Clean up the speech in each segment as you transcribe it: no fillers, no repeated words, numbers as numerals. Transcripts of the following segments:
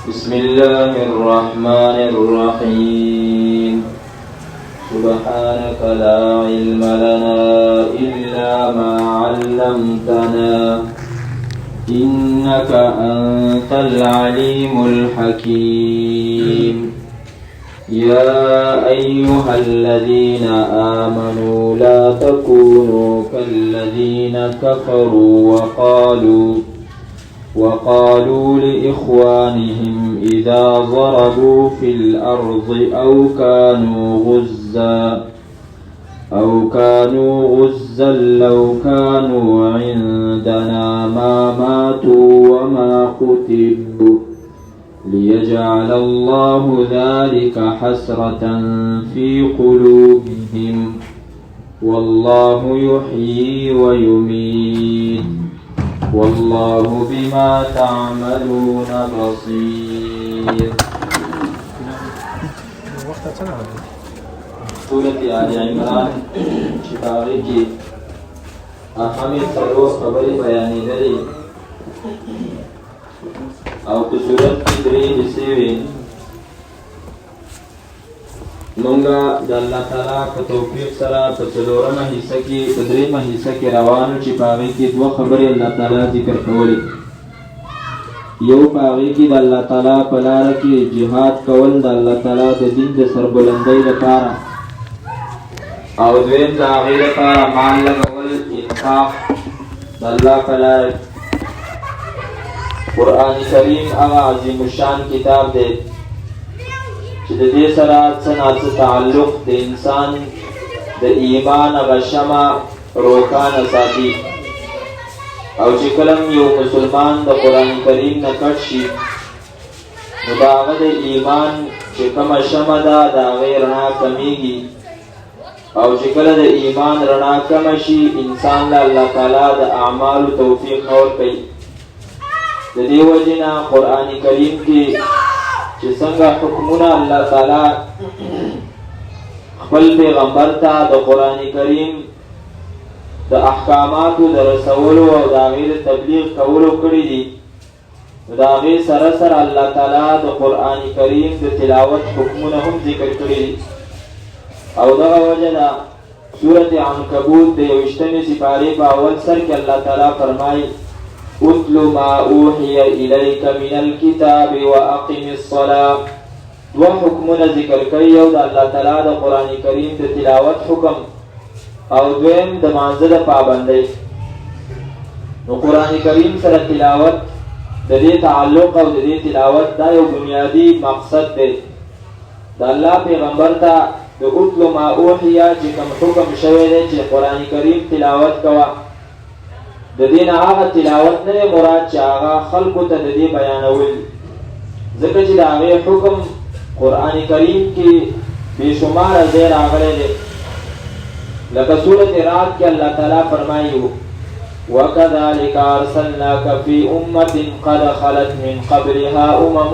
بسم الله الرحمن الرحيم سبحانك لا علم لنا إلا ما علمتنا إنك أنت العليم الحكيم يا أيها الذين آمنوا لا تكونوا كالذين كفروا وقالوا لإخوانهم إذا ضربوا في الأرض أو كانوا غزا لو كانوا عندنا ما ماتوا وما قتلوا ليجعل الله ذلك حسرة في قلوبهم والله يحيي ويميت والله بما تعملون بصير. سورة آل عمران شفاغي کی اهمی سلو خبری بیانی دلی او په صورت کې درې حصې وي. مونږه د الله تعالی په توفیق سره په څلورمه حصه کې په درېیمه حصه کې روانو چې په هغې کې دوه خبرې الله تعالی ذکر کولې. یو په هغې کې د الله تعالی په لاره کې جهاد کول د الله تعالی د دین د سربلندۍ لپاره، او دویم د هغې لپاره مال لګول انفاق د الله په لاره. قرآن کریم هغه عظیم الشان کتاب دی چې د دې سره څه ناڅه تعلق د انسان د ایمان هغه شمع روښانه ساتي، او چې کله یو مسلمان د قرآن کریم نه کټ شي نو د هغه د ایمان چې کومه شمع ده د هغې رڼا کمیږي، او چې کله د ایمان رڼا کمه شي انسان له الله تعالی د اعمالو توفیق نه ورکوي. د دې وجې نه قرآن کریم کې چې څنګه حکمونه الله تعالی خپل پیغمبر ته د قرآن کریم د احکاماتو د رسولو او د هغې د تبلیغ کولو کړي دي، نو د هغې سره سره الله تعالی د قرآن کریم د تلاوت حکمونه هم ذکر کړي دي. او دغه وجه ده سورة عنکبوت د 21مې سپارې په اول سر کې الله تعالی فرمایي اتل ما اوحي الیک من الكتاب واقم الصلاة. دوه حکمونه ذکر کوي، یو د الله تعالی د قرآن کریم د تلاوت حکم او دویم د مانځه د پابندۍ. نو قرآن کریم سره تلاوت د دې تعلق او د دې تلاوت دا یو بنیادی مقصد دی. د الله پیغمبر ته د اتل ما اوحي چې کوم حکم شوی دی چې قرآن کریم تلاوت کوه، د دې نه هغه تلاوت نه دی مراد چې هغه خلکو ته د دې بیانول، ځکه چې د هغې حکم قرآن کریم کې بېشماره ځای راغلی دی. لکه سورة رعد کې الله تعالی فرمایي وَكَذَلِكَ أَرْسَلْنَاكَ فِي أُمَّةٍ قَدْ خَلَتْ مِنْ قَبْلِهَا أُمَمٌ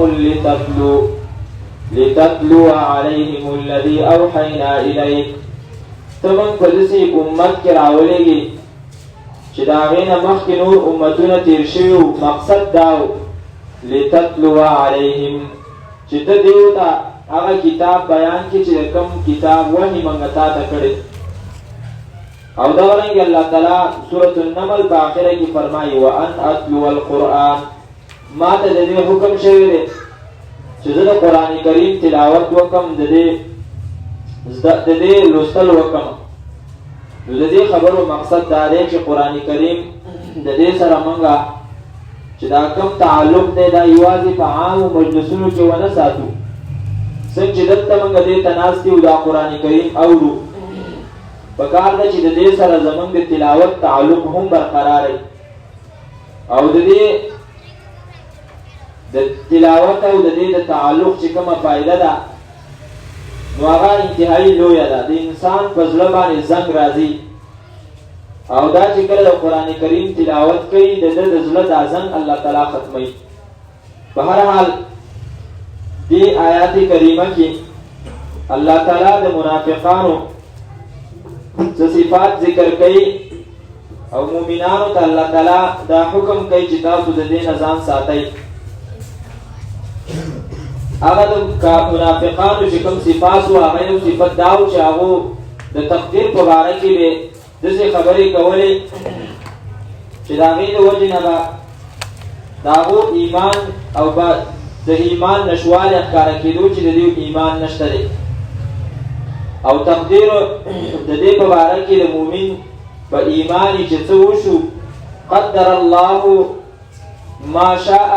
لِتَتْلُوَ عَلَيْهِمُ الَّذِي أَوْحَيْنَا إِلَيْكَ. ته موږ په داسې امت کې راولېږي چې د هغې نه مخکې نور امتونه تیر شوي وو. مقصد دا و لتتلو علیهم چې ته دیو ته هغه کتاب بیان کړي چې د کوم کتاب وحي موږ تا ته کړی. او دغرنګې الله تعالی سورة النمل په آخره کې فرمایي وان اتلو القرآن. ما ته د دې حکم شوی دی چې زه د قرآن کریم تلاوت وکم، د دې لوستل وکم. نو د دې خبرو مقصد دا دی چې قرآن کریم د دې سره مونږه چې دا کم تعلق دی دا یوازې په عامو مجلسونو کې ونه ساتو. څنګه چې دلته مونږ دې ته ناست یو دا قرآن کریم اورو، پکار ده چې د دې سره زمونږ د تلاوت تعلق هم برقرار وي، او د دې د تلاوت او د دې د تعلق چې کومه فایده ده نو هغه انتهایی لویه ده. د انسان په زړه باندې زنګ راځي، او دا چې کله د قرآن کریم تلاوت کوي د ده د زړه دا زنګ الله تعالی ختموي. په هر حال دې آیات کریمه کې الله تعالی د منافقانو څه صفات ذکر کوي او مومنانو ته الله تعالی دا حکم کوي چې تاسو د دې نه ځان ساتئ. هغه د منافقانو چې کوم صفات وو هغه یو صفت دا و چې هغو د تقدیر په باره کې به داسې خبرې کولې چې د هغې د وجې نه به د هغو ایمان او د ایمان نشوالی ښکاره کېدو چې د دوی ایمان نشته دی او تقدیر د دې په باره کې د مؤمن په ایمان چې څه وشو قدر الله ما شاء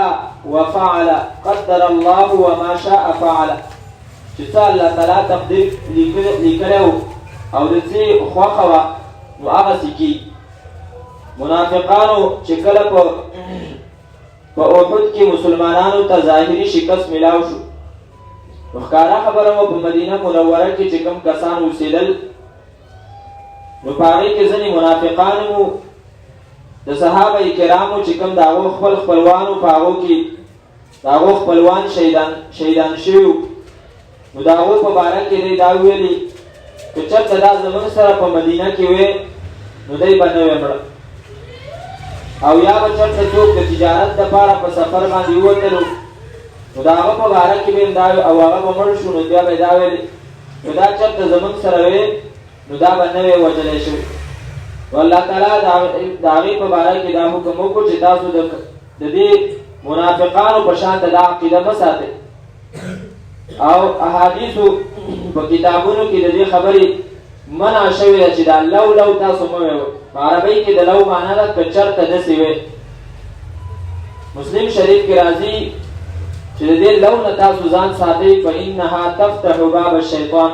وفعل قدر الله وما شاء فعل چې څه الله تعالی تقدیر لیکلی او د څه خوښه وه نو هغسې کېږي منافقانو چې کله په احد کې مسلمانانو ته ظاهري شکست میلاو شو نو ښکاره خبره وه په مدینه منوره کې چې کوم کسان اوسېدل نو په هغې کې ځینې منافقان وو د صحابه کرامو چې کوم د هغو خپلوان وو په هغو کې د هغو خپلوان شهیدان شوي وو نو د هغو په باره کې دی دا وویلي که چېرته دا زموږ سره په مدینه کې وې نو دی به نه وی مړه او یا به چېرته څوک د تجارت دپاره په سفر باندې ووتلو نو د هغه په باره کې به یې دا او هغه به مړ شو نو بیا به یې دا ویلې نو دا چېرته زموږ سره وې نو دا به نه وی وژلی شوی نو الله تعالی د هغې په باره کې دا حکم وکړو چې تاسو د دې منافقانو په شانته دا عقیده مه ساتئ او احادیثو په کتابونو کې د دې خبرې منع شوې ده چې دا لو تاسو مه ویوئ په عربۍ کې د لو معنا ده که چېرته داسې وی مسلم شریف کې راځي چې د دې لو نه تاسو ځان ساتئ فانها تفتح باب الشیطان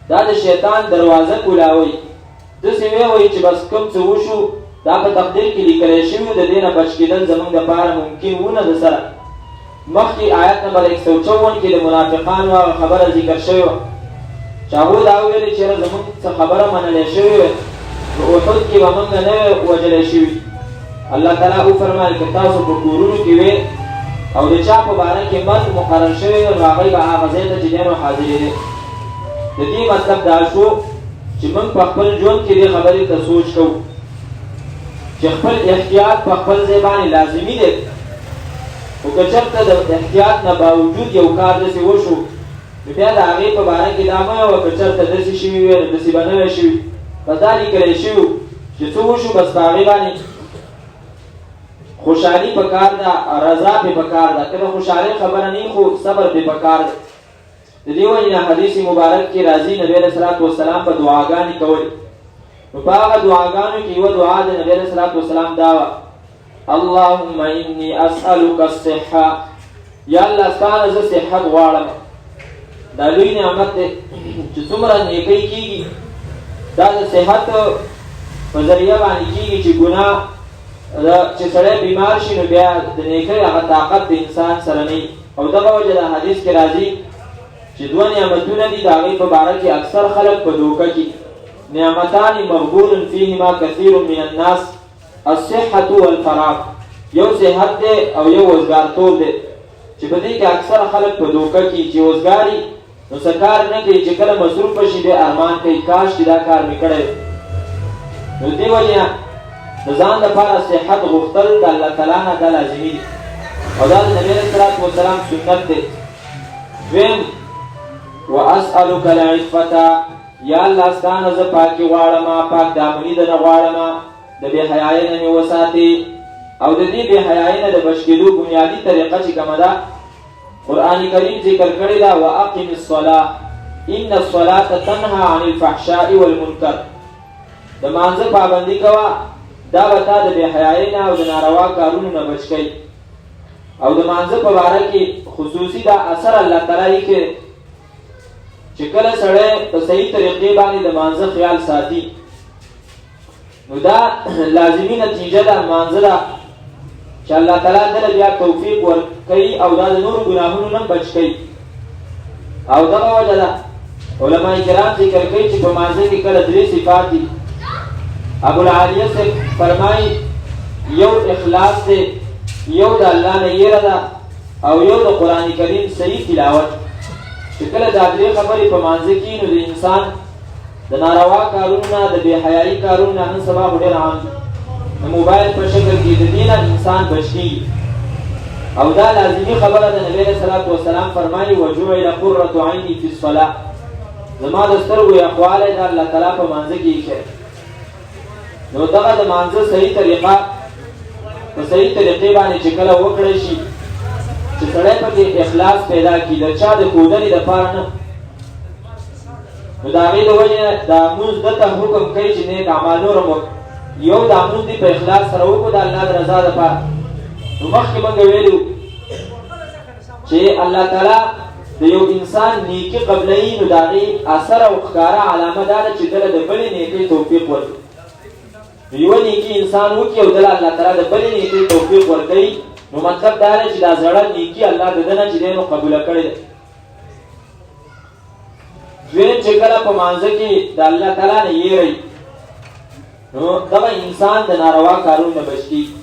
دا د شیطان دروازه کولاوئ داسې ویوئ چې بس کوم څه وشو دا په تقدیر کې لیکلی شوي د دې نه بچ کېدل زموږ دپاره ممکن ونه د سره مخکې آیت نمبر 154 کې د منافقانو هغه خبره ذکر شوې وه چې هغوی دا ویلې چې یاره زموږ څه خبره منلی شوې وې په احد کې به موږ نه وژلی شوي الله تعالی وفرمایل که تاسو په کورونو کې وې او د چا په باره کې مرګ مقرر شوی نو هغوی به هغه ځای ته چې دی نو حاضرېدې د دې مطلب دا شو چې موږ په خپل ژوند کې دې خبرې ته سوچ کوو چې خپل احتیاط په خپل ځای باندې لازمي دی خو که چېرته د احتیاط نه باوجود یو کار داسې وشو نو بیا د هغې په باره کې دا مه وه که چېرته داسې شوي وی نو داسې به نه وی شوي بس دا لیکلی شوي چې څه وشو بس په هغې باندې خوشحالي پکار ده رضا پې پکار ده که د خوشحالۍ خبره نه خو صبر پې پکار ده د دې وجې نه حدیث مبارک کې راځي نبي علیه صلات وسلام په دعاګانې کولې نو په هغه دعاګانو کې یوه دعا د نبي علیه صلات وسلام دا وه اللهم انی اسألک الصحه یا الله ستا نه زه صحت غواړم دا لوی نعمت دی چې څومره نیکۍ کېږي دا د صحت په ذریعه باندې کېږي چې ګناه چې سړی بیمار شي نو بیا د نیکۍ هغه طاقت د انسان سره نه او دغه وجه د حدیث کې راځي چې دوه نعمتونه دي د هغې په باره کې اکثر خلک په دوکه کې نعمتان مغبون فیهما کثیر من الناس الصحة والفراغ یو صحت دی او یو وزګارتوب دی چې په دې کې اکثر خلک په دوکه کې چې وزګاري نو څه کار نه کوي چې کله مصروف شي بیا ارمان کوي کاش چې دا کار مې کړی نو دې وجې نه د ځان لپاره صحت غوښتل د الله تعالی نه دا لازمي دي او دا د نبي علیه صلات وسلام سنت دی دویم واسألک العفة یا الله ستا نه زه پاکي غواړم پاک دامني د نه غواړم د بې حیایۍ نه مې وساتې او د دې بې حیایۍ نه د بچ کېدو بنیادي طریقه چې کومه ده قرآن کریم ذکر کړې ده واقم الصلاة ان الصلاة تنهى عن الفحشاء والمنکر د مانځه پابندي کوه دا به تا د بې حیایۍ نه او د ناروا کارونو نه بچ کوي او د مانځه په باره کې خصوصي دا اثر الله تعالی کې چې کله سړی په صحیح طریقې باندې د مانځه خیال ساتي نو دا لازمي نتیجه ده مانځه ده چې الله تعالی دله بیا توفیق ورکوي او دا د نورو ګناهونو نه بچ کوي او دغه وجه ده علما کرام ذکر کوي چې په مانځه کې کله درې صفات دي ابوالعالیه صاحب فرمایي یو اخلاص دی یو د الله نه یېره ده او یو د قرآن کریم صحیح تلاوت چې کله دا درې خبرې په مانځه کې نو د انسان د ناروا کارونو نه د بې حیایي کارونو نه نن سبا خو ډېر عام دي د موبایل په شکل کې د دې نه انسان بچ کېږي او دا لازمی خبره ده. نبی صلی الله علیه وسلم فرمایي وجعل قرة عینی فی الصلاة، زما د سترګو یخوالی د الله تعالی په مانځه کې ایښی. نو دغه د مانځه صحیح طریقه په صحیح طریقې باندې چې کله وکړی شي چې سړی پکې اخلاص پیدا کړي د چا د ښودنې دپاره نه، نو د هغې د وجې نه دا لمونځ دته حکم کوي چې نیک اعمال نور هم یو دا لمونځ دې په اخلاص سره وکړو د الله د رضا دپاره. نو مخکې موږ ویلو چې الله تعالی د یو انسان نیکي قبلوي، نو د هغې اثر او ښکاره علامه دا ده چې دله د بلې نیکۍ توفیق ورکړي. یوه نیکي انسان وکړي او دله الله تعالی د بلې نیکۍ توفیق ورکوي، نو مطلب دا دی چې دا زړه نیکي الله د ده نه چې دی نو قبوله کړې ده. دویم چې کله په مانځه کې د الله تعالی نه یېری، نو دغه انسان د ناروا کارونو نه بچ کېږي.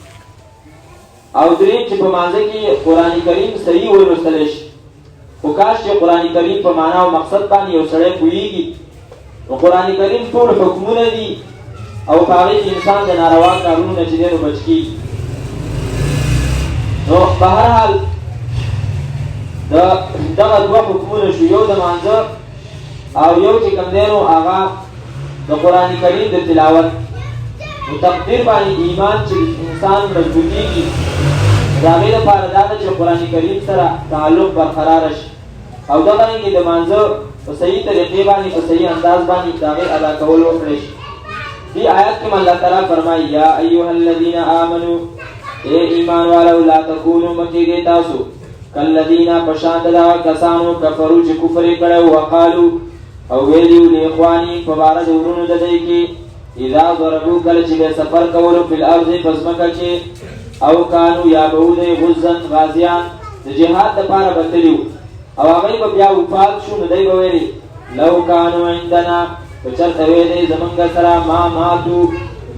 او دریم چې په مانځه کې قرآن کریم صحیح ولوستلی شي، خو کاش چې قرآن کریم په معنا او مقصد باندې یو سړی پوهېږي، نو قرآن کریم ټول حکمونه دي او په هغې کې انسان د ناروا کارونو نه چې دی نو بچ کېږي. نو په هر حال دغه دوه حکمونه شو، یو د مانځه او یو چې کوم دی نو هغه د قرآن کریم د تلاوت. نو تقدیر باندې ایمان چې انسان مضبوطېږي، د هغې لپاره دا ده چې قرآن کریم سره تعلق برقراره شي او دغرانګې د مانځه په صحیح طریقې باندې په صحیح انداز باندې د هغې ادا کول وکړی شي. دې آیات کې الله تعالی فرمایي یا ایها الذین آمنو، اے ایمان والو لا تکونو مکیږئ تاسو کالذین په شان د دغه کسانو کفرو چې کفر یې کړی وقالو او ویلي وو لاخواني په باره د ورونو د دوی کې اذا ضربو کله چې به سفر کولو فی الارض په ځمکه کې او کانو یا به وو دی غزن غازیان د جهاد دپاره به تلي وو او هغوی به بیا وفات شو، نو دی به ویلي لو کانو عندنا که چېرته وی دی زمونږ سره ما ماتو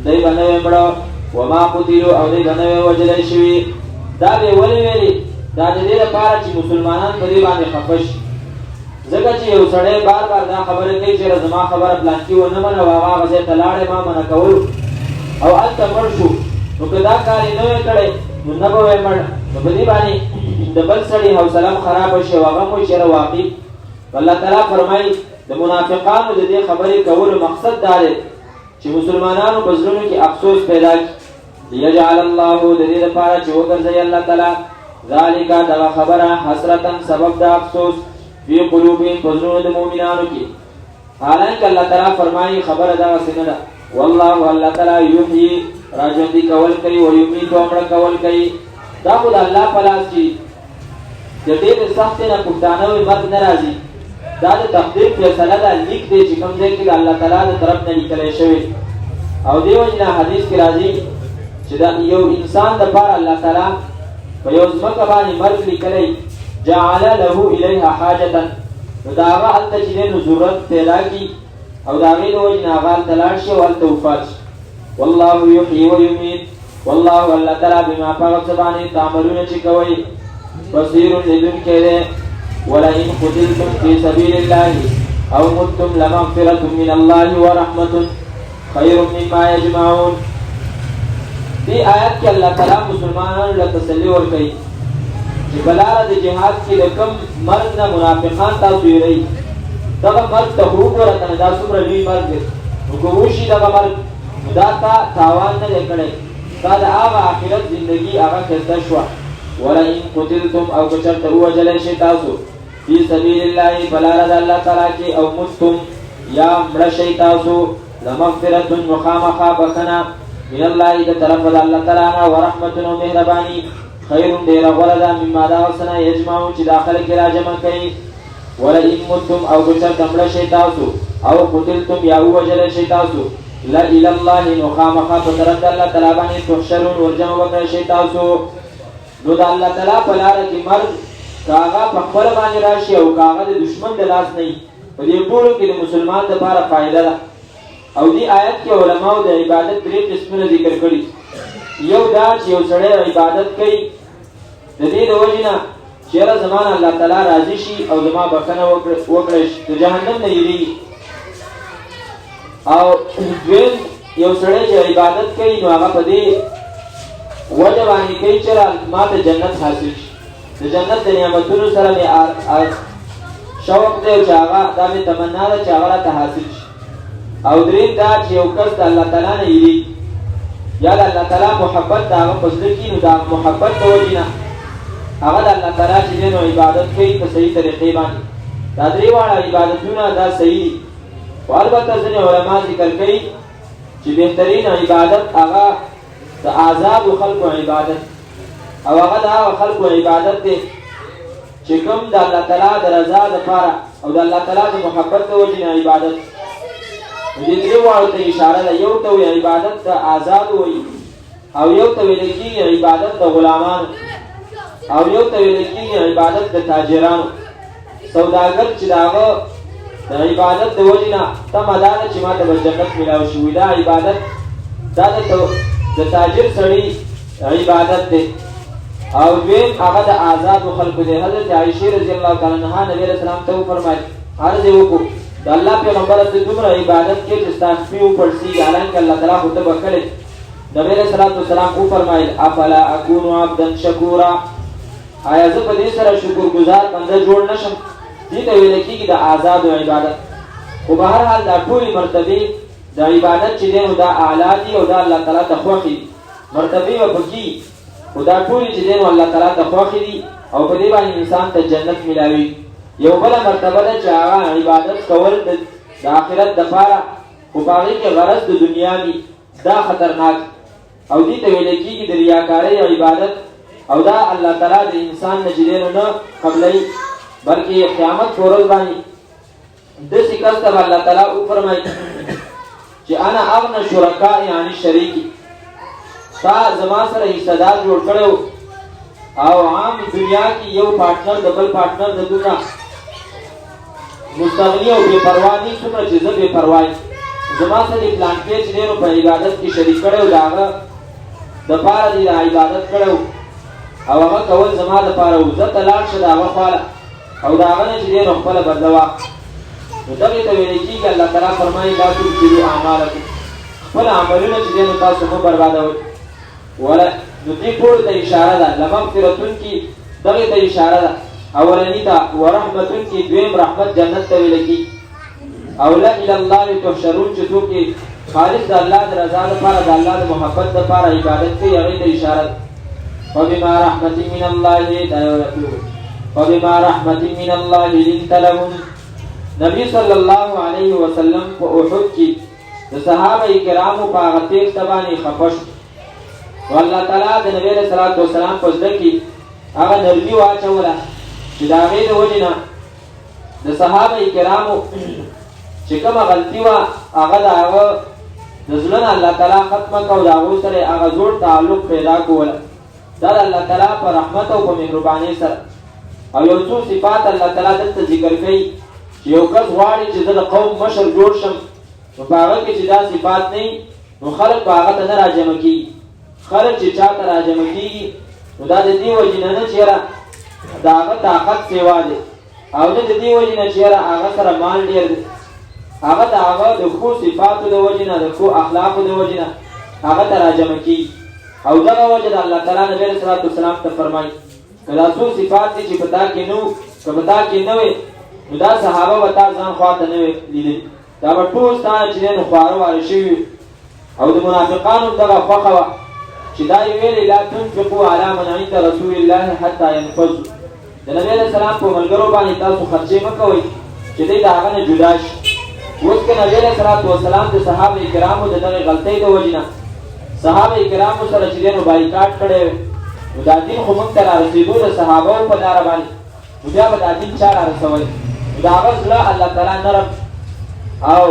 دی به نه وی مړه وما قتلو او دی به نه وی وژلی شوي. دا به یې ولې ویلي؟ دا د دې لپاره چې مسلمانان په دې باندې خفه شي، ځکه چې یو سړی بار بار دا خبره کوي چې زما خبره پلانکي ونه منه او هغه هغه ځای ته لاړی ما منع کولو او هلته مړ شو، نو که دا کار یې نه وی کړی نو نه به وی مړ، نو په دې باندې د بل سړي حوصله هم خرابه شي او هغه هم وایي چېرې واقع. الله تعالی فرمایي د منافقانو د دې خبرې کولو مقصد دا دی چې مسلمانانو په زړونو کې افسوس پیدا کړي. لیجعل الله د دې لپاره چې وګرځوي الله تعالی ذلک دغه خبره حسرتا سبب د افسوس فی قلوبهم په زړونو د مؤمنانو کې. حالانکه الله تعالی فرمایي خبره دغسې نه ده، والله الله تعالی یحیي راژوندي کول کوي او یمیت او مړه کول کوي. دا خو د الله په لاس کې د ډېرې سختې نه پښتانه وایي مرګ نه راځي، دا د تقدیر فیصله ده، لیک دی چې کوم ځای کې د الله تعالی د طرف نه لیکلی شوی. او دې وجې نه حدیث کې راځي چې د یو انسان دپاره الله تعالی په یو ځمکه باندې مرګ لیکلی جعل له الیها حاجتا، نو د هغه هلته چې دی نو ضرورت پیدا کړي او د هغې د وجې نه هغه هلته لاړ شي او هلته وفات شي. والله یحیي ویمیت، والله الله تعالی بما په هغه څه باندې تعملونه چې کوئ بصیر لیدونکی دی. ولئن قتلتم فی سبیل الله او متم لمغفرة من الله ورحمة خیر مما یجمعون. دې آیت کې الله تعالی مسلمانانو له تسلي ورکوي چې په لاره د جهاد کې د کوم مرګ نه منافقان تاسو یېروئ، دغه مرګ ته خو وګوره که نه دا څومره لوی مرګ دی، نو که وشي دغه مرګ نو دا تا تاوان نه دی کړی، تا د هغه آخرت زندګي هغه ښایسته شوه. ولئن قتلتم او که چېرته ووژلی شئ تاسو فی سبیل الله په لاره د الله تعالی کې او متم یا مړه شئ تاسو لمغفرة نو خامخا بخښنه من الله د طرفه د الله تعالی نه ورحمة او مهرباني خیر ډېره غوره ده مما د هغه څه نه یجمعون چې دا خلک یې راجمع کوي. ولئن متم او که چېرته مړه شئ تاسو او قتلتم یا ووژلی شئ تاسو الی الله نو خامخا په طرف د الله تعالی باندې تحشرون ورجمع وکړی شئ تاسو. نو د الله تعالی په لاره کې مرګ که هغه په خپله باندې راشي او که هغه د دشمن د لاس نه وي، په دې ټولو کې د مسلمان دپاره فایده ده. او دې آیت کې علماو د عبادت 3 قسمونه ذکر کړي. یو دا چې یو سړی عبادت کوي د دې د وجې نه چې یاره زما نه الله تعالی راضي شي او زما بښنه وکړی شي، د جهنم نه یېرېږي. او دویم یو سړی چې عبادت کوي نو هغه په دې وجه باندې کوي چې ما ته جنت حاصل شي. د جنت د نعمتونو سره مې شوق دی چې هغه دا مې تمنا ده چې هغه راته حاصل شي. او دریم دا چې یو کس د الله تعالی نه یېرېږي یا د الله تعالی محبت د هغه په زړه کښي، نو د محبت د وجې نه هغه د الله تعالی چې دی نو عبادت کوي په صحیح طریقې باندې. دا درې واړه عبادتونه دا صحیح دي. خو البته ځینې علما ذکر کوي چې بهترین عبادت هغه د آزادو خلکو عبادت، او هغه د هغه خلکو عبادت دی چې کوم د الله تعالی د رضا دپاره او د الله تعالی د محبت د وجې نه عبادت. دې درې واړو ته اشاره ده. یو ته وایي عبادت د آزادو وایي، او یو ته ویل کېږي عبادت د غلامانو، او یو ته ویل کېږي عبادت د تاجرانو. سوداګر چې د هغه د عبادت د وجې نه تمه دا ده چې ما ته به جنت میلاو شي، دا عبادت دا د تاجر سړي عبادت دی. او دویم هغه د آزادو خلکو دی. حضرت عایشې رضی الله تعالی عنها نبي علیه السلام ته وفرمایل، عرض یې وکړو د الله پیغمبره ته دومره عبادت کې چې ستا شپې وپړسېږي، حالانکه الله تعالی خو ته بښلی. نبي علیه السلام وفرمایل افلا اکون عبدا شکورا، آیا زه په دې سره شکرګزار بنده جوړ نه شم؟ دې ته ویل کېږي د آزادو عبادت. خو به هر حال دا ټولې مرتبې د عبادت چې دی نو دا اعلی دي او دا الله تعالی ته خوښې دي. مرتبې به پکې خو دا ټولې چې دی نو الله تعالی ته خوښې دي او په دې باندې انسان ته جنت میلاوي. یو بله مرتبه ده چې هغه عبادت کول د آخرت دپاره، خو په هغې کې غرض د دنیا وي، دا خطرناک. او دې ته ویل کېږي د ریاکارۍ عبادت، او دا الله تعالی د انسان نه چې دی نو نه قبلوي، بلکې قیامت په ورځ باندې داسې کس ته به الله تعالی وفرمایي چې انا اغنى شرکاء عن الشریک، تا زما سره حصهدار جوړ کړی او عام دنیا کې یو پارټنر د بل پارټنر د دومره مستغني او بې پروا دي څومره چې زه بې پروا یم. زما سره دې پلانټې چې دی نو په عبادت کې شریک کړی و، د هغه دپاره دې د عبادت کړی و او هغه کول زما دپاره و. زه ته لاړ شه د هغه خواله او د هغه نه چې دی نو خپله بدله واخله. نو دغې ته ویلی کېږي الله تعالی فرمایي لا تبطلوا اعمالکم، خپل عملونه چې دی نو تاسو مه بربادوئ. نو دې ټولو ته اشاره ده. لمغفرتون کې دغې ته اشاره ده اولني ته، ورحمتون کې دویم رحمت جنت ته ویل کېږي. او لا الی الله تحشرون چې څوک خالص د الله د رضا دپاره د الله د محبت دپاره عبادت کوي، هغې ته اشاره ده. فبما رحمة من الله فبما رحمة من الله لنت لهم. نبی صلی الله علیه وسلم په احد کې د صحابه کرامو په هغه تیښته باندې خفه شو، نو الله تعالی د نبی علیه الصلاة والسلام په زړه کې هغه نرمي واچوله چې د هغې د وجې نه د صحابه کرامو چې کومه غلطي وه هغه د هغه د زړه نه الله تعالی ختمه کړه او د هغو سره یې هغه زوړ تعلق پیدا کوله. دا د الله تعالی په رحمت او په مهربانۍ سره. او یو څو صفات الله تعالی دلته ذکر کوي چې یو کس غواړي چې زه د قوم مشر جوړ شم، نو په هغه کې چې دا صفات نه وي نو خلک په هغه ته نه راجمع کېږي. خلک چې چا ته راجمع کېږي نو دا د دې وجې نه چې یاره د هغه طاقت سیوا دی، او نه د دې وجې نه چې یاره هغه سره مال ډېر دی، هغه د هغه د ښو صفاتو د وجې نه د ښو اخلاقو د وجې نه هغه ته راجمع کېږي. او دغه وجه د الله تعالی نبي علیه الصلاة والسلام ته فرمایي که دا څو صفات دي چې په تا کې نه وو، که په تا کې نه وې نو دا صحابه به تا ځان خوا ته نه وې لیدلي، دا به ټول ستا نه چې دی نو خواره واره شوي. او د منافقانو دغه خوښه وه چې دا یې ویلې لا تنفقوا علی من عند رسول الله حتی ینفضوا، د نبي علیه السلام په ملګرو باندې تاسو خرچې مه کوئ چې دی د هغه نه جدا شي. اوس که نبي علیه الصلاة والسلام د صحابه کرامو د دغې غلطۍ د وجې نه صحابه کرامو سره چې دی نو بایکاټ کړی وی، نو دا دین خو موږ ته رارسېدو د صحابهو په لاره باندې، نو بیا به دا دین چا رارسولی؟ نو د هغه زړه الله تعالی نرم او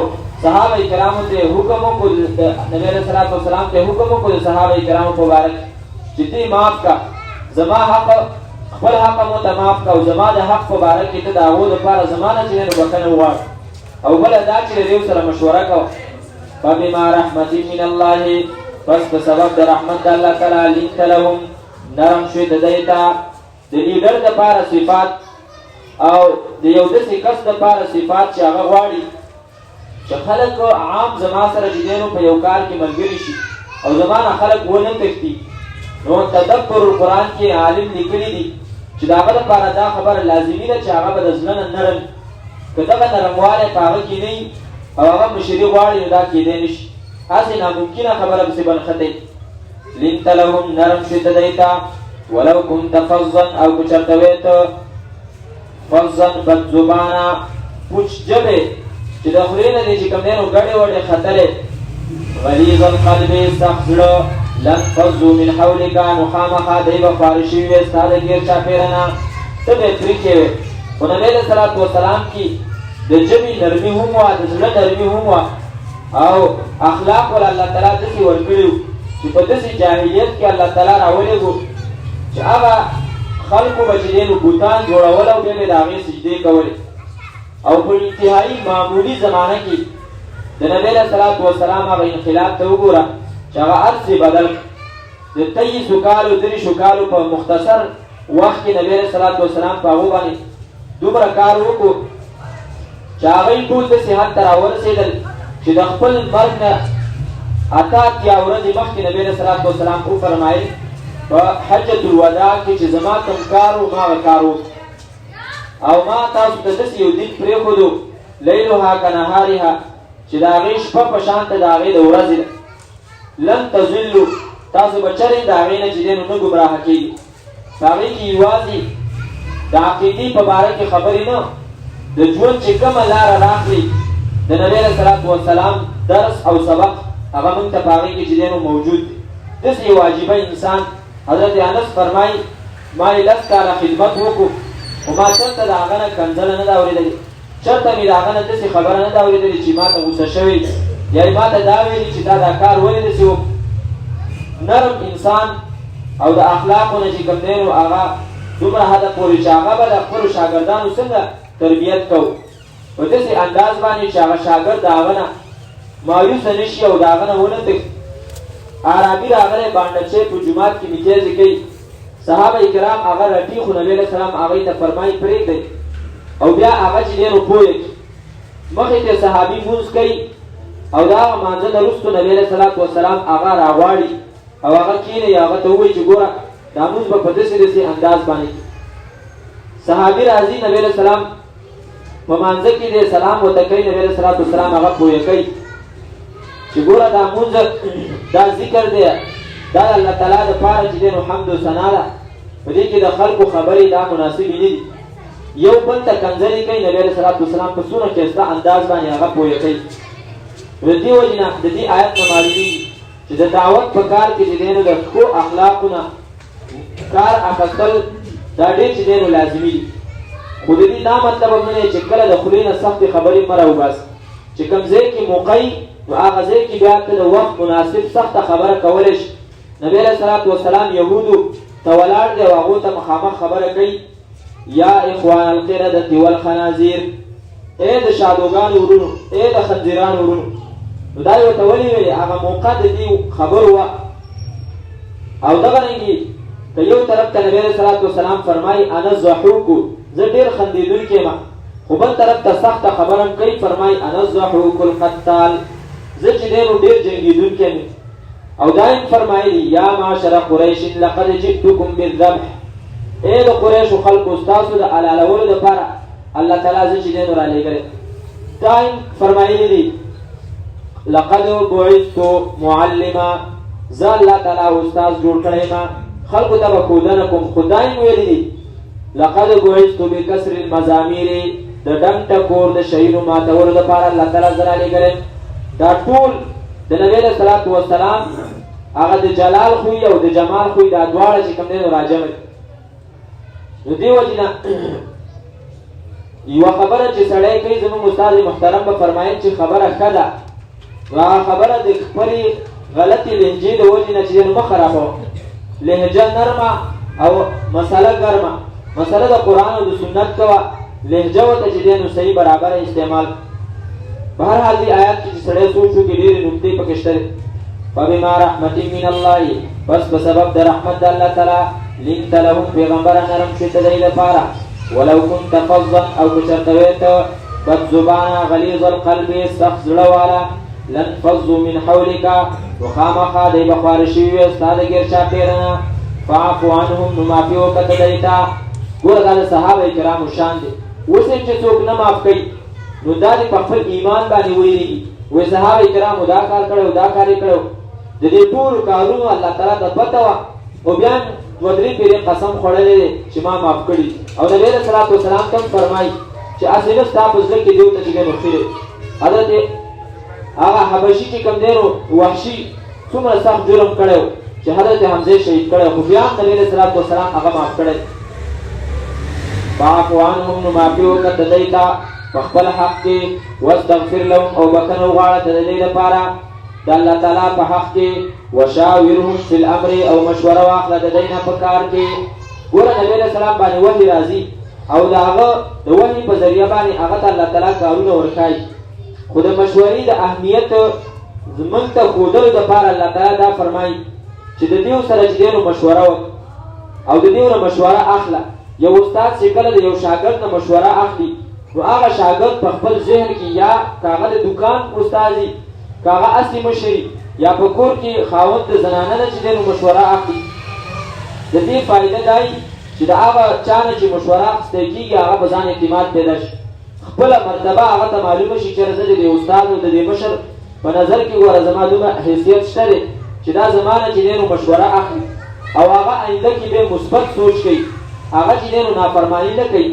صحابه کرامو ته حکم وکړو، د نبي علیه الصلاة والسلام ته حکم وکړو د صحابه کرامو په باره کې چې ته معاف کا، زما حق خپل حق مو ته معاف کا، او زما د حق په باره کې ته د هغو دپاره زما نه چې دی نو بښنه وغواړه. او بله دا چې د یو سره مشوره کوه. فبما رحمة من الله، پس په سبب د رحمت د الله تعالی لنت لهم، نرم شوې د دوی ته د لیډر دپاره صفات او د یو داسې کس دپاره صفات چې هغه غواړي چې خلک عام زما سره چې دی نو په یو کار کې ملګري شي او زما نه خلک ونه تښتي. نو تدبر القرآن کې عالم لیکلي دي چې د هغه دپاره دا خبره لازمي ده چې هغه به د زړه نه نرم که دغه نرموالی په هغه کې نه وي او هغه مشري غواړي نو دا کېدی نه شي هسې ناممکنه خبره پسې بنښتی لنت لهم نرم شي ته دی ته ولو كنت فظا او که چېرته وې ته فظا بدزبانه پوچ ژبې چې د خولې نه دې چې کوم دی نو ګډې وډې ختلې غلیظ القلب سخت زړه لانفضوا من حولک نو خامخا دی به خواره شوي وې ستا د ګیر چاپېره نه ته به یې ترې کې وې خو نبي علیه صلات وسلام کې د ژبې نرمي هم وه د زړه نرمي هم وه او اخلاق ول الله تعالی داسې ورکړي وو چې په داسې جاهلیت کې الله تعالی راولېږو چې هغه خلکو به چې دی نو بوتان جوړول او بیا به د هغې سجدې کولې او په انتهایي معمولي زمانه کې د نبي علیه صلات وسلام هغه انقلاب ته وګوره چې هغه هر څه بدل د 23 کالو 30 کالو په مختصر وخت کې نبي علیه صلات وسلام په هغو باندې دومره کار وکړو چې هغوی ټول داسې حد ته راورسېدل چې د خپل مرګ نه اته اتیا ورځې مخکې نبي علیه صلات وسلام وفرمایل په حجة الوداع کې چې زما کوم کار و ما هغه کار وکړو او ما تاسو ته داسې یو دین پرېښودو لیلها کنهارها چې د هغې شپه په شان ته د هغې د ورځې ده لن تضلو تاسو به چرې د هغې نه چې دی نو نه ګمراهه کېږي په هغې کې یوازې د عقیدې په باره کې خبرې نه د ژوند چې کومه لاره راخلي د نبي علیه صلات وسلام درس او سبق هغه موږ ته په هغې کې چې دی نو موجود دی داسې یو عجیبه انسان حضرت انس فرمایي ما یې 10 کاله خدمت وکړو خو ما چېرته د هغه نه کنځله نه ده اورېدلې چېرته مې د هغه نه داسې خبره نه ده اورېدلې چې ما ته غوسه شوې یا یې ما ته دا ویلي چې دا کار ولې داسې وکړو نرم انسان او د اخلاقو نه چې کوم دی نو هغه دومره حده پورې چې هغه به د خپلو شاګردانو څنګه تربیت کوو په داسې انداز باندې چې هغه شاګرد د هغه نه مایوسه نه شي او د هغه نه ونه تښتي عربي راغلی بانډچی په جومات کې میتیازې کوي صحابه کرام هغه رټي خو نبي علیه السلام هغوی ته فرمایي پرېږدئ او بیا هغه چې دی نو پویه کړي مخې ته صحابي مونځ کوي او د هغه مانځه نه وروستو نبي علیه صلات وسلام هغه راغواړي او هغه کښېنوي هغه ته ووایي چې ګوره دا مونځ به په داسې داسې انداز باندې صحابي راځي نبي علیه السلام په مانځه کې دی سلام ورته کوي نبي علیه صلات وسلام هغه پویه کوي چې ګوره دا مونځ دا ذکر دی دا د الله تعالی دپاره چې دی نو حمد و ثنا ده په دې کې د خلکو خبرې دا مناسبې نه دي یو بل ته کنځلې کوي نبي علیه صلات وسلام په څومره ښایسته انداز باندې هغه پویه کوي د دې وجې نه د دې آیت نه معلومېږي چې د دعوت په کار کې چې دی نو د ښو اخلاقو نه کار اخیستل دا ډېر چې دی نو لازمي دي خو د دې دا مطلب هم نه دی چې کله د خولې نه سختې خبرې مه راوباسي چې کوم ځای کې موقع نو هغه ځای کې بیا ته د وخت مناسب سخته خبره کولی شي نبي علیه صلات وسلام یهودو ته ولاړ دی او هغو ته مخامخ خبره کوي یا اخوان القردة والخنازیر ای د شادوګانو ورونو ای د خنزیرانو ورونو نو دا یې ورته ولې ویلې هغه موقع د دې خبرو وه او دغه رنګې که یو طرف ته نبي علیه صلات وسلام فرمایي انا ضحوکو زه ډېر خندېدونکی یم خو بل طرف ته سخته خبره هم کوي فرمایي انا ضحوک القتال زه چې دی نو ډېر جنګېدونکی یم او دا یې فرمایلي یا معشر قریش لقد جئتکم بالذبح ای د قریشو خلکو ستاسو د حلالولو دپاره الله تعالی زه چې دی نو رالیږلی دا یې فرمایلي دي لقد بعثت معلما زه الله تعالی استاز جوړ کړی یم خلکو ته به ښودنه کوم خو دا یې ویلي دي لقد بعثت بکسر المزامیر د ډنګ ټکور د شیانو ماتولو دپاره الله تعالی زه رالیږلی دا ټول د نبي علیه صلات وسلام هغه د جلال خوی او د جمال خوی دا دواړه چې کوم دی نو راجمع دي نو دې وجې نه یوه خبره چې سړی کوي زموږ استاد محترم به فرمایل چې خبره ښه ده نو هغه خبره د خپلې غلطې لهجې د وجې نه چې دی نو مه خرابوه لهجه نرمه او مسله ګرمه مسله د قرآن او د سنت کوه لهجه ورته چې دی نو صحیح برابره استعمال بهرحال دې آیات کې چې سړی سوچ وکړي ډېرې نکتې پکې شته دي فبما رحمة من الله بس په سبب د رحمت د الله تعالی لنت لهم پیغمبره نرم شي ته دی لپاره ولو كنت فظا او که چېرته وې ته بدزبانه غلیظ القلب سخت زړه والا لانفضوا من حولک نو خامخا دی به خواره شوي وي ستا د ګیر چاپېره نه فاعفو عنهم نو معافي وکړه ته دی ته ګوره دا د صحابه کرامو شان دی. اوس هم چې څوک نه معاف کوي نو دا دې په خپل ایمان باندې ویریږي، وایي صحابه کرامو دا کار کړی دا کار یې کړی، د دې ټولو کارونو الله تعالی ته پته وه او بیا دوه درې پېرې قسم خوړلی دی چې ما معاف کړي. او نبي علیه صلات وسلام ته هم فرمایي چې هسې نه ستا په زړه کې دې ورته چې دی مخکې حضرت هغه حبشي چې کوم دی نو وحشي څومره سخت جرم کړی و چې حضرت حمزه شهید کړی، خو بیا هم نبي علیه صلات وسلام هغه معاف کړی. فاعف عنهم نو معافي وکړه د دوی ته په خپل حق کې، واستغفر لهم او بخښنه وغواړه د دوی لپاره د الله تعالی په حق کې، وشاورهم فی الامر او مشوره واخله د دوی نه په کار کې. ګوره نبي علیه السلام باندې وحي راځي او د هغه د وحي په ذریعه باندې هغه ته الله تعالی کارونه ورښایي، خو د مشورې د اهمیت زمونږ ته ښودلو دپاره الله تعالی دا فرمایي چې د دیو سره چې دی نو مشوره وکړه او د دیو نه مشوره اخله. یو استاد چې کله د یو شاګرد نه مشوره اخلي نو هغه شاګرد په خپل ذهن کې یا که هغه د دکان استازي که هغه اصلي مشري یا په کور کې خاوند د زنانه نه چې دی نو مشوره اخلي، د دې فایده دا وي چې د هغه چا نه چې مشوره اخیستی کېږي هغه په ځان اعتماد پیدا شي، خپله مرتبه هغه ته معلومه شي چې زه د دې استاد او د دې مشر په نظر کې ګوره زما دومره حیثیت شته دی چې دا زما نه چې دی نو مشوره اخلي او هغه آینده کې بیا مثبت سوچ کوي، هغه چې دی نو نافرماني نه کوي.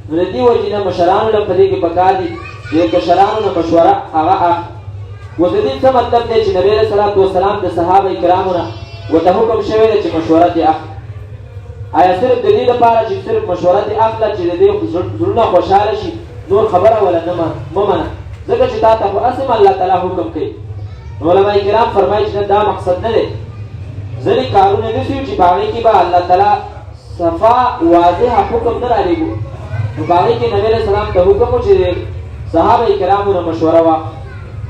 نو د دې وجې نه مشرانو له په دې کې پکار دي چې د کشرانو نه مشوره هغه اخلي. اوس د دې څه مطلب دی چې نبي علیه صلات وسلام د صحابه کرامو نه ورته حکم شوی دی چې مشوره دې اخلي. آیا صرف د دې لپاره چې صرف مشوره دې اخله چې د دې زړونه خوشحاله شي نور خبره ولا نه مه منه، ځکه چې تا ته خو هسې الله تعالی حکم کوي. نو علما کرام فرمایي چې دا مقصد نه دی. ځینې کارونه داسې وي چې په هغې کې به الله تعالی صفا واضحه حکم نه رالیږو، نو په هغې کې نبي علیه السلام ته حکم و چې صحابه کرامو نه مشوره واخلي.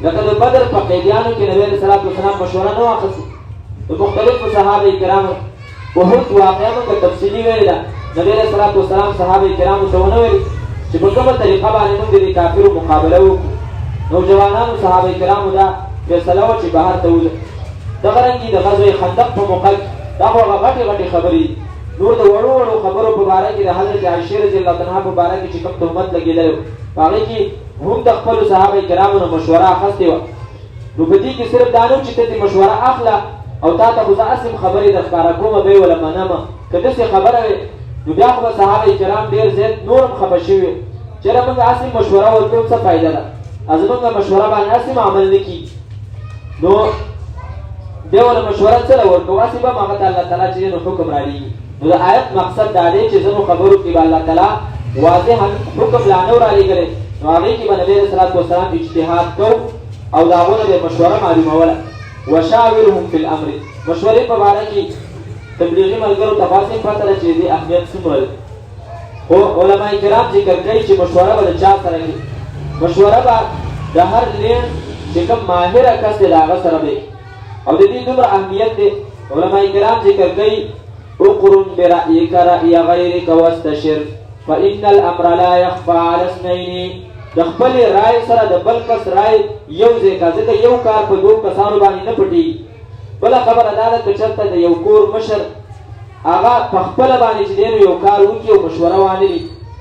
لکه د بدر په قیدیانو کې نبي علیه السلام مشوره نه واخیستې، د مختلفو صحابه کرامو احد واقعه موږ تفصیلي ویلې ده. نبي علیه السلام صحابه کرامو ته ونه ویل چې په کومه طریقه باندې موږ د کافرو مقابله وکړو. نوجوانانو صحابه کرامو دا فیصله وه چې بهر ته وځي. دغه رنګې د غزوې خندق په موقع کې دا خو هغه غټې غټې خبرې دي. نور د وړو وړو خبرو په باره کې د حضرت عایشې رضی الله عنها په باره کې چې کوم تهمت لګېدلی و په هغې کې هم د خپلو صحابه کرامو نه مشوره اخیستې وه. نو په دې کې صرف دا نه و چې ته دې مشوره اخله او تا ته خو زه هسې خبرې در ښکاره کومه به یې وله منمه، که داسې خبره وې نو بیا خو به صحابه کرام ډېر زیات نور هم خفه شوي وي چې یاره موږ هسې مشوره ورکوو څه فایده ده، زموږ مشوره باندې هسې عمل نه کېږي. نو بیا وله مشوره څه له ورکوو، هسې به هم هغه ته الله تعالی چې دی نو حکم رالیږي. نو د آیت مقصد دا دی چې ځینو خبرو کې به الله تعالی واضحا حکم لا نه و رالیږلی، نو هغې کې به نبي علیه صلات وسلام اجتهاد کوو او د هغو نه به مشوره معلوموله. وشاورهم فی الامر، مشورې په باره کې تبلیغي ملګرو ته خاصې پته ده چې د دې اهمیت څومره دی. خو علما کرام ذکر کوي چې مشوره به د چا سره کوي، مشوره به د هر لین چې کوم ماهره کس دی د هغه سره دی او د دې دومره اهمیت دی. علما کرام ذکر کوي اقرن برأیک رأی غیرک واستشر فإن الامر لا یخفى علی اثنین. د خپل رای سره د بل کس رای یو ځای کا، ځکه یو کار په دوه کسانو باندې نه پټېږي. بله خبره دا ده که چېرته د یو کور مشر هغه په خپله باندې چې دی نو یو کار وکړي او مشوره وانلي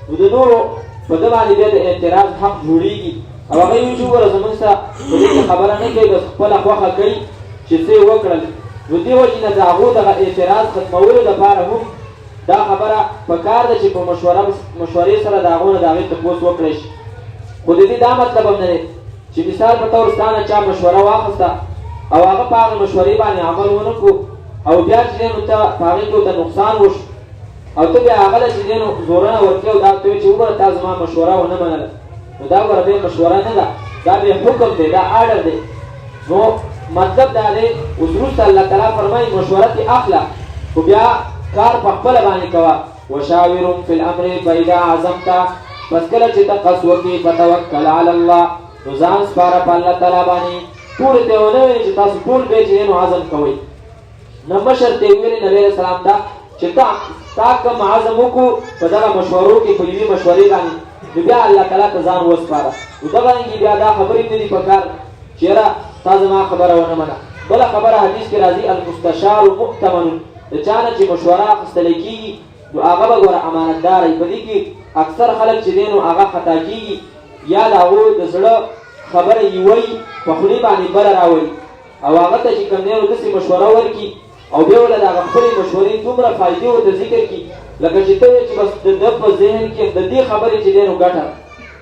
نو د نورو په ده باندې بیا د اعتراض حق جوړېږي او هغه وایي چې وګوره زموږ سره په دې کې خبره نه کوي، بس خپله خوښه کوي چې څه یې وکړل. نو دې وجې نه د هغو دغه اعتراض ختمولو دپاره هم دا خبره پکار ده چې په مشورې سره د هغو نه د هغې تپوس وکړی شي. خو د دې دا مطلب هم نه دی چې مثال په طور ستا نه چا مشوره واخیسته او هغه په هغې مشورې باندې عمل ونه کړو او بیا چې دی نو ته په هغې کې ورته نقصان وشو او ته بیا هغه له چې دی نو زورنه ورکړې او دا ورته وایې چې وګوره تا زما مشوره ونه منله، نو دا ګوره بیا مشوره نه ده، دا بیا حکم دی، دا آرډر دی. نو مطلب دا دی اوس وروسته الله تعالی فرمایي مشوره دې اخله خو بیا کار په خپله باندې کوه. وشاورهم فی الامر فاذا عزمت، پس کله چې ته قصد وکړې فتوکل علی الله، نو ځان سپاره په الله تعالی باندې. ټولو ته یې ونه ویلې چې تاسو ټول بیا چې دی نو عزم کوئ، نه مشر ته یې ویلې نبي علیه السلام دا چې تا کوم عزم وکړو په دغه مشورو کې په یوې مشورې باندې نو بیا الله تعالی ته ځان وسپاره. نو دغه رنګې بیا دا خبرې نه دي پکار چې یاره تا زما خبره ونه منه. بله خبره حدیث کې راځي المستشار مؤتمن، د چا نه چې مشوره اخیستلی کېږي نو هغه به ګوره امانتدار وي. په دې کې اکثر خلک چې دی نو هغه خطا کېږي، یا د هغوی د زړه خبره یې وایي په خولې باندې بله راولي او هغه ته چې کوم دی نو داسې مشوره ورکړي او بیا ولې د هغه خپلې مشورې دومره فایدې ورته ذکر کړي لکه چې ته وایې چې بس د ده په ذهن کې د دې خبرې چې دی نو ګټه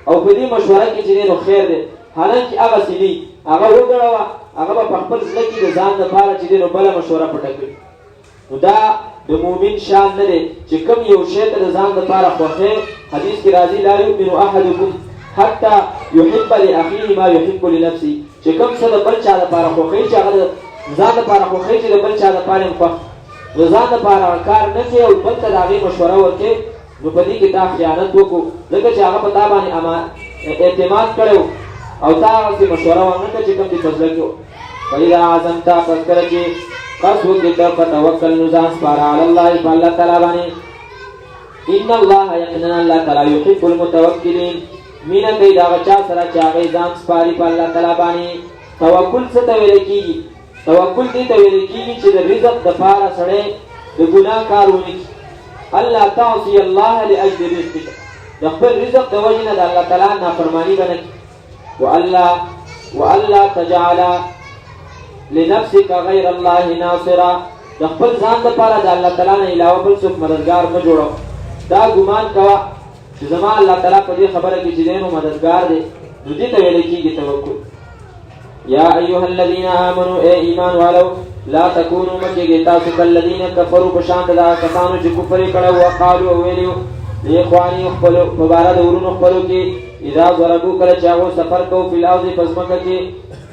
او په دې مشوره کې چې دی نو خیر دی، حالانکې هغسې نه وي. هغه وګړوه، هغه به په خپل زړه کې د ځان دپاره چې دی نو بله مشوره پټه کړي. نو دا د مؤمن شان نه دی چې کوم یو شی ته د ځان دپاره خوښې. حدیث کې راځي لا یؤمن احدکم حتی یحب لاخیه ما یحب لنفسه، چې کوم څه د بل چا دپاره خوښوي چې هغه د ځان دپاره خوښوي چې د بل چا دپاره یې خوښ د ځان دپاره کار نه کوي او بل ته د هغې مشوره ورکوي، نو په دې کې تا خیانت وکړو ځکه چې هغه په تا باندې اعتماد کړی او تا هغسې مشوره ونه کړه چې کوم دې په زړه کې و. فاذا عزمته پس کله چې قصد وکړې ته فتوکل نو ځان سپاره علی الله په الله تعالی باندې. ان الله یقینا الله تعالی یحب المتوکلین، مینه کوي د هغه چا سره چې هغې ځان سپاري په الله تعالی باندې. توکل څه ته ویلی کېږي؟ توکل دې ته ویلی کېږي چې د رزق دپاره سړی د ګناه کار ونه کړي. الله تعصي الله لاجل رزقک، د خپل رزق د وجې نه د الله تعالی نافرماني به نه کړي. والا تجعل لنفسك غیر الله ناصرا، د خپل ځان دپاره د الله تعالی نه علاوه بل څوک مددګار مه جوړوه. دا ګمان کوه چې زما الله تعالی په دې خبره کې چې دی نو مددګار دی، نو دې ته ویلی کېږي توکل. یا ایها الذین آمنوا اے ایمان والو لا تکونوا مکیږئ تاسو کالذین کفروا په شان د هغه کسانو چې کفر یې کړی وقالوا او ویلي لاخوانهم خپلو په باره د ورونو خپلو کې اذا ضربوا کله چې هغوی سفر کوو فی الارض په ځمکه کې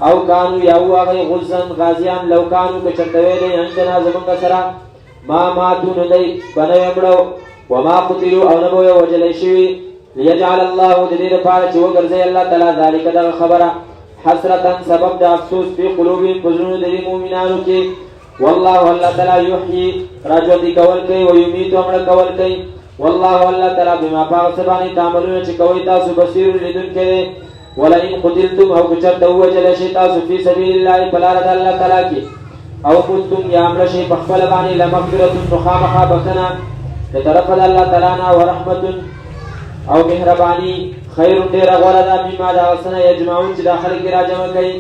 او کانو یا وو هغوی غزن غازیان لو کانو که چېرته وی دی عندنا زمونږ سره ما ماتو نو دی به نه وی مړه وما قتلوا او نه به وی وژلی شوي لیجعل الله د دې دپاره چې وګرځوي الله تعالی ذلک دغه خبره حسرتا سبب د افسوس فی قلوبهم په زړونو د دې مؤمنانو کې. والله الله تعالی یحیي راژوندي کول کوي ویمیت مړه کول کوي. والله الله تعالی بما په هغه څه باندې تعملونه چې کوئ تاسو بصیر لیدونکی دی. ولئن قتلتم او که چېرته ووژلی شئ تاسو فی سبیل الله په لاره د الله تعالی کې او متم یا مړه شئ په خپله باندې لمغفرة نو خامخا بښنه د طرفه د الله تعالی نه ورحمة او مهرباني خیر ډېره غوره ده مما د هغه څه نه یجمعون چې دا خلک یې راجمع کوي.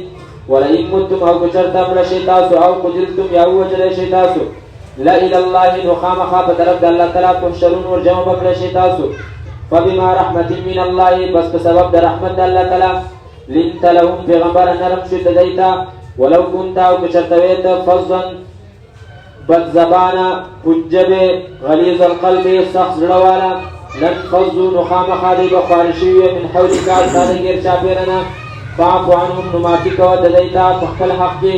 ولئن متم او که چېرته مړه شئ تاسو او قتلتم یا ووژلی شئ تاسو لإلى الله نو خامخا په طرف د الله تعالی تحشرون ورجمع به کړی شئ تاسو. فبما رحمة من الله بس په سبب د رحمت د الله تعالی لنت لهم پیغمبره نرم شو ته دوی ته ولو كنت او که چېرته وی ته فظا بد زبانه حجبې غلیظ القلب سخت زړه والا لانفضوا نو خامخا دوی به خوارې شوي وي من حولک ستا د ګیر چاپېره نه فاعفو عنهم نو معافي کوه د دوی ته په خپل حق کې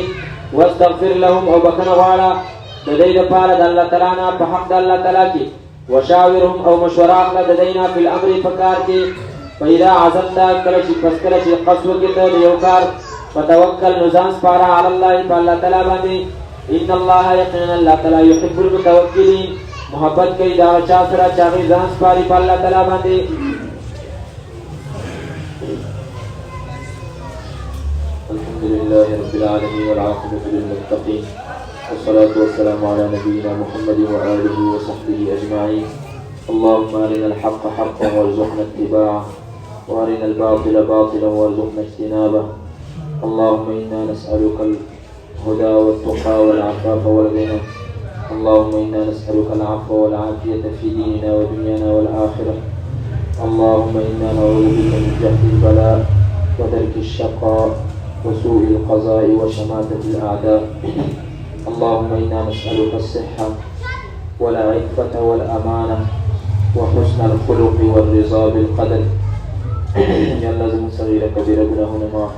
واستغفر لهم او بښنه غواړه د دوی دپاره د الله تعالی نه په حق د الله تعالی کې وشاورهم او مشوره اخله د دوی نه فی الامر په کار کې. فاذا عزمته کله چې پس کله چې قصد وکړې ته د یو کار فتوکل نو ځان سپاره علی الله په الله تعالی باندې. ان الله یقینا الله تعالی یحب المتوکلین محبت کوي د هغه چا سره چې هغوی ځان سپاري په الله تعالی باندې. الحمد لله رب العالمين والعاقبة للمتقين والصلاة والسلام على نبينا محمد وآله وصحبه أجمعين. اللهم أرنا الحق حقا وارزقنا اتباعه وأرنا الباطل باطلا وارزقنا اجتنابه. اللهم إنا نسألك الهدى والتقى والعفاف والغنى. اللهم إنا نسألك العفو والعافية في ديننا ودنيانا والآخرة. اللهم إنا نعوذ بك من جهد البلاء ودرك الشقاء وسوء القضاء وشماتة الأعداء. اللهم إنا نسألك الصحة والعفة والأمانة وحسن الخلق والرضا بالقدر. يا الله زمون صغيرة كبيرة گناهونه معاف.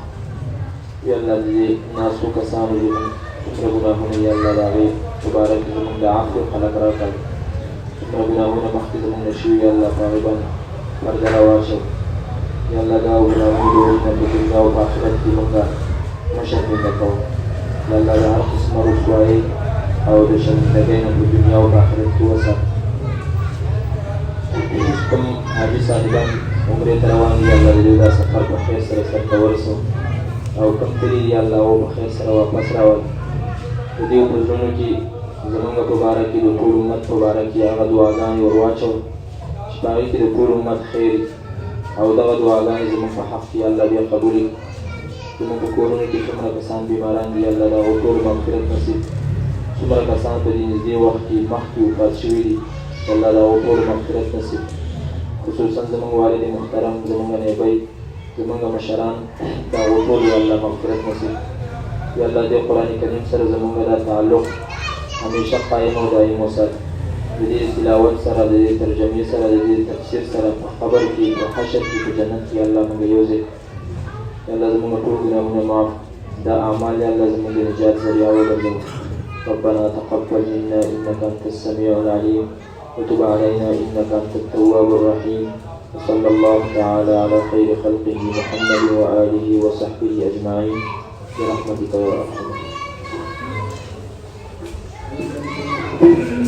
يا الله دې ناسو کسانو زمون څومره ګناهونه یا الله د هغې مبارک زمونږ د عفو خلق راکړه. څومره ګناهونه مخکې زمونږ نه شوي یا الله په هغې باندې پرده راواچوه. یا الله دا ګناهونه د هغوی نه په دنیا او په آخرت کې مونږه مه شرمنده کوو. یا الله د هر قسمه رسوایۍ او د شرمندګۍ نه په دنیا او په آخرت کې وساته. کوم حاجي صاحبان عمرې ته روان دي یا الله د دوی دا سفر په خیر سره سرته ورسوه او کوم تللي دي یا الله هغه په خیر سره واپس راولي. د دوی په زړونو کې زمونږ په باره کې د ټول امت په باره کې هغه دعاګانې ور واچوه چې په هغې کې د ټول امت خیر او دغه دعاګانې زمونږ په حق کې الله بیا قبولې زمونږ په کورونو کې څومره کسان بیماران دي الله د هغو ټول مغفرت نصیب څومره کسان په دې نږدې وخت کې مخکې وفات شوي دي الله د هغو ټول مغفرت نصیب خصوصا زمونږ والد محترم زمونږ نیبی زمونږ مشران د هغو ټول یا الله مغفرت نصیب یا الله دې قرآن کریم سره زمونږ دا تعلق همیشه قایم او دایم وساتي د دې تلاوت سره د دې ترجمې سره د دې تفسیر سره په قبر کې په حشر کې په جنت کې الله موږ یوځای یا الله زمونږ ټول ګناهونه معاف دا اعمال یا الله زمونږ د نجات ذریعه وګرځوي ربنا تقبل منا انك انت السميع العليم وتب علينا انك انت التواب الرحيم وصلى الله تعالى على خير خلقه محمد واله وصحبه اجمعين برحمتك يا ارحم الراحمين.